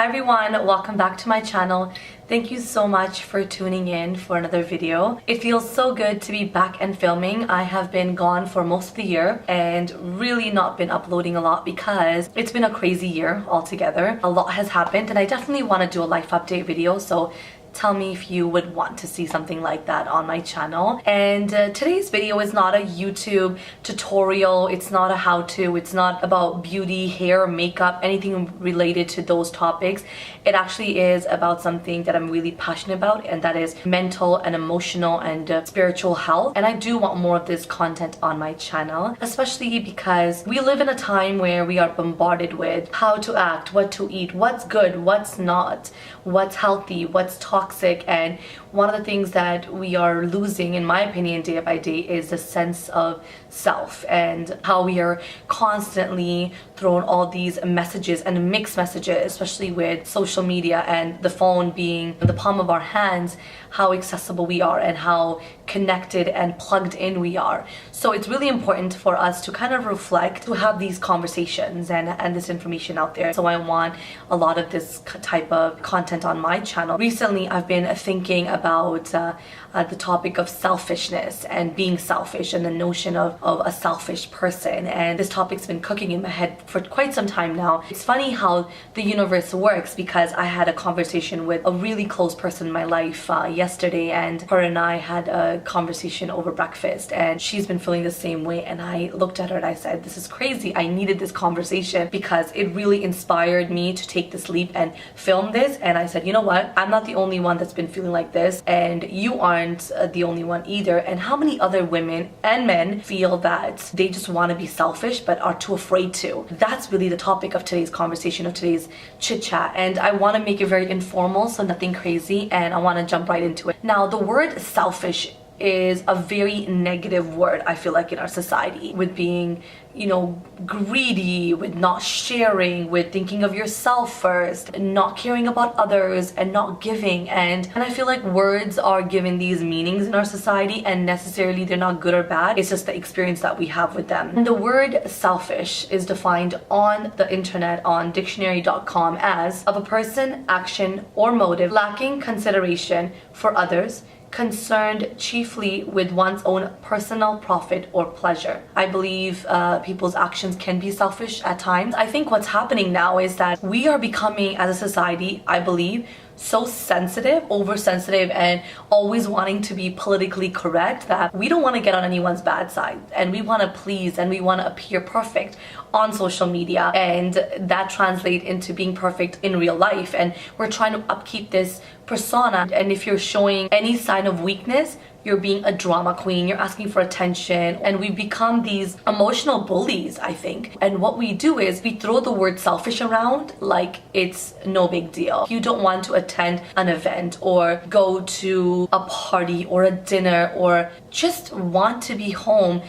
everyone, welcome back to my channel. Thank you so much for tuning in for another video. It feels so good to be back and filming. I have been gone for most of the year and really not been uploading a lot because it's been a crazy year altogether. A lot has happened and I definitely want to do a life update video, so tell me if you would want to see something like that on my channel. And today's video is not a YouTube tutorial, it's not a how-to, it's not about beauty, hair, makeup, anything related to those topics. It actually is about something that I'm really passionate about, and that is mental and emotional and spiritual health. And I do want more of this content on my channel, especially because we live in a time where we are bombarded with how to act, what to eat, what's good, what's not, what's healthy, what's toxic. And one of the things that we are losing, in my opinion, day by day is the sense of self, and how we are constantly thrown all these messages and mixed messages, especially with social media and the phone being in the palm of our hands, how accessible we are and how connected and plugged in we are. So it's really important for us to kind of reflect, to have these conversations and this information out there. So I want a lot of this type of content on my channel. Recently I've been thinking about the topic of selfishness and being selfish, and the notion of a selfish person, and this topic's been cooking in my head for quite some time now. It's funny how the universe works, because I had a conversation with a really close person in my life yesterday, and her and I had a conversation over breakfast, and she's been feeling the same way. And I looked at her and I said, this is crazy, I needed this conversation because it really inspired me to take this leap and film this. And I said, you know what, I'm not the only one that's been feeling like this, and you aren't the only one either. And how many other women and men feel that they just want to be selfish but are too afraid to? That's really the topic of today's conversation, of today's chit chat, and I want to make it very informal, so nothing crazy, and I want to jump right into it. Now, the word selfish is a very negative word, I feel like, in our society, with being, you know, greedy, with not sharing, with thinking of yourself first, not caring about others, and not giving. And I feel like words are given these meanings in our society, and necessarily they're not good or bad, it's just the experience that we have with them. And the word selfish is defined on the internet on dictionary.com as of a person, action, or motive lacking consideration for others, concerned chiefly with one's own personal profit or pleasure. I believe people's actions can be selfish at times. I think what's happening now is that we are becoming, as a society, I believe, so sensitive, oversensitive, and always wanting to be politically correct, that we don't want to get on anyone's bad side, and we want to please and we want to appear perfect on social media, and that translates into being perfect in real life. And we're trying to upkeep this persona, and if you're showing any sign of weakness, you're being a drama queen, you're asking for attention, and we become these emotional bullies, I think. And what we do is we throw the word selfish around like it's no big deal. You don't want to attend an event or go to a party or a dinner, or just want to be home,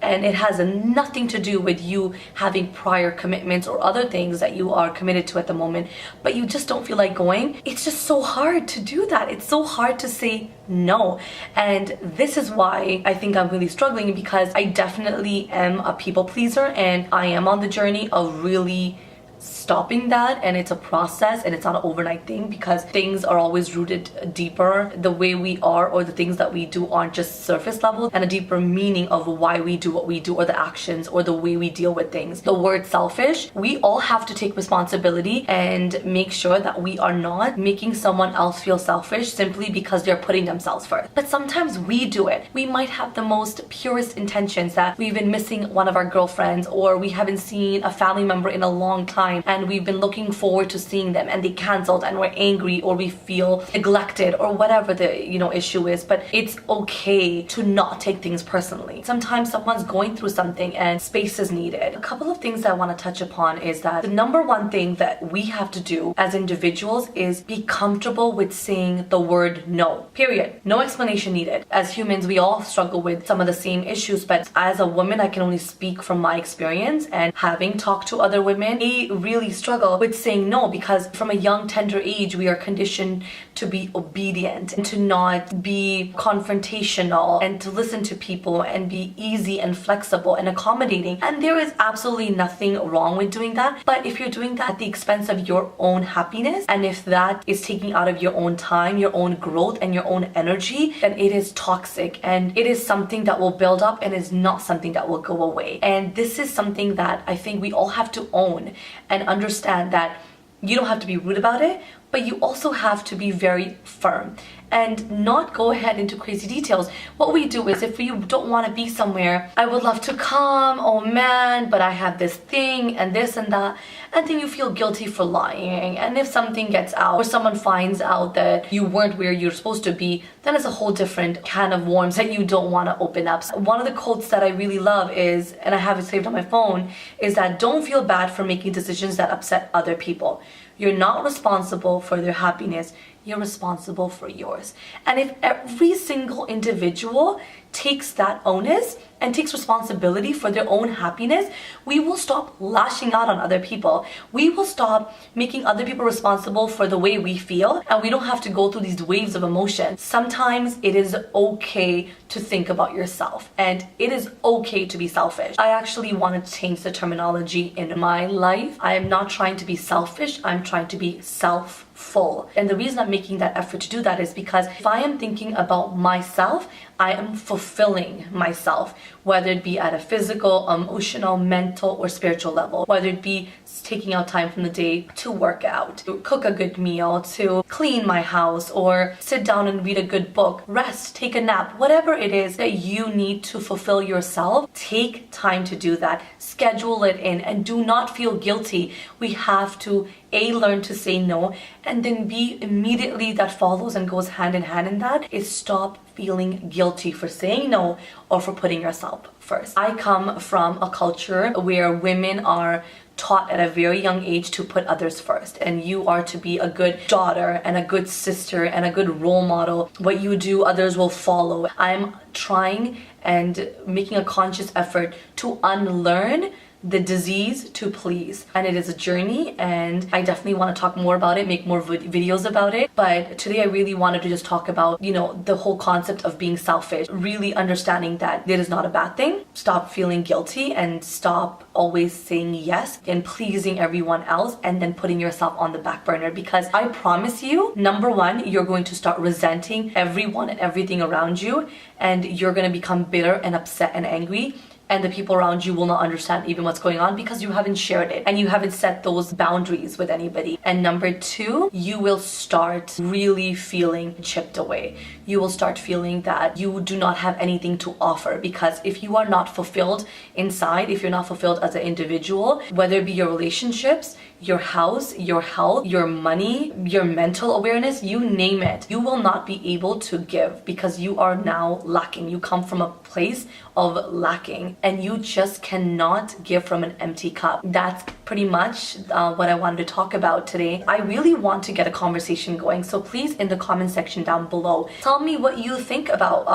and it has nothing to do with you having prior commitments or other things that you are committed to at the moment, but you just don't feel like going. It's just so hard to do that. It's so hard to say no. And this is why I think I'm really struggling, because I definitely am a people pleaser, and I am on the journey of really stopping that. And it's a process, and it's not an overnight thing, because things are always rooted deeper. The way we are, or the things that we do, aren't just surface level, and a deeper meaning of why we do what we do, or the actions, or the way we deal with things. The word selfish, we all have to take responsibility and make sure that we are not making someone else feel selfish simply because they're putting themselves first. But sometimes we do it. We might have the most purest intentions, that we've been missing one of our girlfriends, or we haven't seen a family member in a long time, and we've been looking forward to seeing them, and they cancelled, and we're angry, or we feel neglected, or whatever the issue is. But it's okay to not take things personally. Sometimes someone's going through something and space is needed. A couple of things that I want to touch upon is that the number one thing that we have to do as individuals is be comfortable with saying the word no. Period. No explanation needed. As humans, we all struggle with some of the same issues, but as a woman, I can only speak from my experience, and having talked to other women, they really struggle with saying no, because from a young, tender age, we are conditioned to be obedient and to not be confrontational and to listen to people and be easy and flexible and accommodating. And there is absolutely nothing wrong with doing that. But if you're doing that at the expense of your own happiness, and if that is taking out of your own time, your own growth, and your own energy, then it is toxic, and it is something that will build up and is not something that will go away. And this is something that I think we all have to own and understand, that you don't have to be rude about it, but you also have to be very firm and not go ahead into crazy details. What we do is, if you don't want to be somewhere, I would love to come, oh man, but I have this thing and this and that, and then you feel guilty for lying. And if something gets out or someone finds out that you weren't where you're supposed to be, then it's a whole different can of worms that you don't want to open up. So one of the quotes that I really love is, and I have it saved on my phone, is that don't feel bad for making decisions that upset other people. You're not responsible for their happiness, you're responsible for yours. And if every single individual takes that onus and takes responsibility for their own happiness, we will stop lashing out on other people. We will stop making other people responsible for the way we feel, and we don't have to go through these waves of emotion. Sometimes it is okay to think about yourself, and it is okay to be selfish. I actually want to change the terminology in my life. I am not trying to be selfish, I'm trying to be self-full. And the reason I'm making that effort to do that is because if I am thinking about myself, I am fulfilling myself, whether it be at a physical, emotional, mental, or spiritual level, whether it be taking out time from the day to work out, to cook a good meal, to clean my house, or sit down and read a good book, rest, take a nap, whatever it is that you need to fulfill yourself, take time to do that. Schedule it in and do not feel guilty. We have to learn to say no, and then B, immediately that follows and goes hand in hand in that is stop feeling guilty for saying no or for putting yourself first. I come from a culture where women are taught at a very young age to put others first, and you are to be a good daughter and a good sister and a good role model. What you do, others will follow. I'm trying and making a conscious effort to unlearn the disease to please, and it is a journey, and I definitely want to talk more about it, make more videos about it. But today I really wanted to just talk about, the whole concept of being selfish, really understanding that it is not a bad thing. Stop feeling guilty and stop always saying yes and pleasing everyone else and then putting yourself on the back burner, because I promise you, number one, you're going to start resenting everyone and everything around you, and you're going to become bitter and upset and angry, and the people around you will not understand even what's going on because you haven't shared it and you haven't set those boundaries with anybody. And number two, you will start really feeling chipped away. You will start feeling that you do not have anything to offer, because if you are not fulfilled inside, if you're not fulfilled as an individual, whether it be your relationships, your house, your health, your money, your mental awareness, you name it, you will not be able to give because you are now lacking. You come from a place of lacking and you just cannot give from an empty cup. That's pretty much what I wanted to talk about today. I really want to get a conversation going, so please in the comment section down below, tell me what you think about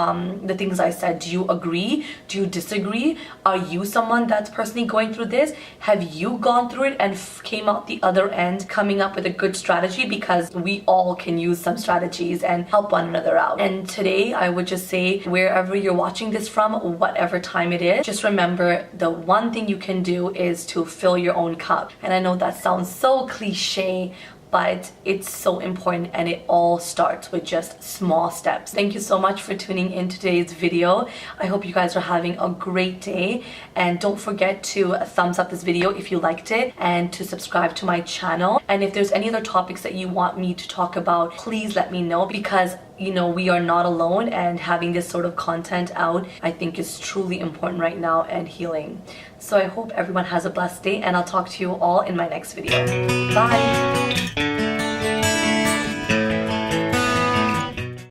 the things I said. Do you agree? Do you disagree? Are you someone that's personally going through this? Have you gone through it and came out the other end coming up with a good strategy? Because we all can use some strategies and help one another out. And today I would just say, wherever you're watching this from, whatever time it is, just remember the one thing you can do is to fill your own cup. And I know that sounds so cliche, but it's so important, and it all starts with just small steps. Thank you so much for tuning in today's video. I hope you guys are having a great day, and don't forget to thumbs up this video if you liked it and to subscribe to my channel. And if there's any other topics that you want me to talk about, please let me know, because we are not alone, and having this sort of content out I think is truly important right now and healing. So I hope everyone has a blessed day, and I'll talk to you all in my next video. Bye!